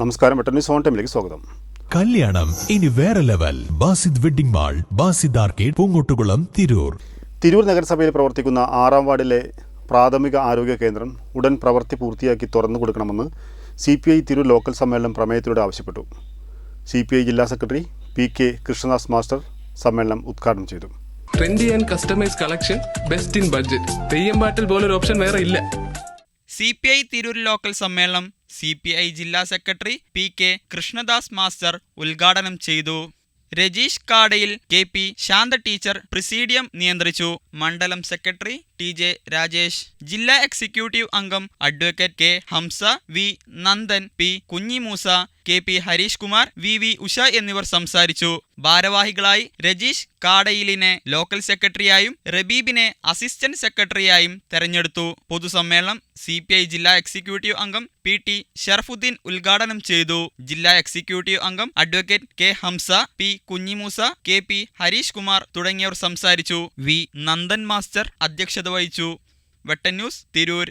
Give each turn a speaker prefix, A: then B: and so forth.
A: നമസ്കാരം, വെട്ടന്യൂസ് ഓൺ ടൈമിലേക്ക് സ്വാഗതം.
B: കല്യാണം ഇനി വേറെ level. Basid wedding mall, Basid arcade, Poongottukulam, Tirur.
A: Tirur നഗരസഭയിൽ പ്രവർത്തിക്കുന്ന 6-ാം വാർഡിലെ പ്രാഥമിക ആരോഗ്യ കേന്ദ്രം ഉടൻ പ്രവൃത്തി പൂർത്തിയാക്കി തുറന്നു കൊടുക്കണമെന്ന് CPI തിരൂർ ലോക്കൽ സമ്മേളനം പ്രമേയത്തിലൂടെ ആവശ്യപ്പെട്ടു. CPI ജില്ലാ സെക്രട്ടറി PK കൃഷ്ണദാസ് മാസ്റ്റർ സമ്മേളനം ഉദ്ഘാടനം ചെയ്തു.
C: Trendy and customise collection, best in budget. തെയ്യമ്പാട്ടിൽ പോലൊരു ഓപ്ഷൻ വേറെ ഇല്ല.
D: CPI തിരൂർ ലോക്കൽ സമ്മേളനം CPI ജില്ലാ സെക്രട്ടറി PK കൃഷ്ണദാസ് മാസ്റ്റർ ഉദ്ഘാടനം ചെയ്തു. Rajeesh Kadayil KP Shantha teacher presidium നിയന്ത്രിച്ചു. മണ്ഡലം സെക്രട്ടറി TJ രാജേഷ്, ജില്ലാ എക്സിക്യൂട്ടീവ് അംഗം advocate K Hamsa, V Nandan, P Kunhimoosa, KP Harish Kumar, VV Usha എന്നിവർ സംസാരിച്ചു. ഭാരവാഹികളായി രജീഷ് കാടയിലിനെ ലോക്കൽ സെക്രട്ടറിയായും റബീബിനെ അസിസ്റ്റന്റ് സെക്രട്ടറിയായും തെരഞ്ഞെടുത്തു. പൊതുസമ്മേളനം CPI ജില്ലാ എക്സിക്യൂട്ടീവ് അംഗം PT ഷറഫുദ്ദീൻ ഉദ്ഘാടനം ചെയ്തു. ജില്ലാ എക്സിക്യൂട്ടീവ് അംഗം advocate K Hamsa, P Kunhimoosa, KP Harish Kumar തുടങ്ങിയവർ സംസാരിച്ചു. V നന്ദൻ മാസ്റ്റർ അധ്യക്ഷത വഹിച്ചു. വെട്ടന്യൂസ് തിരൂർ.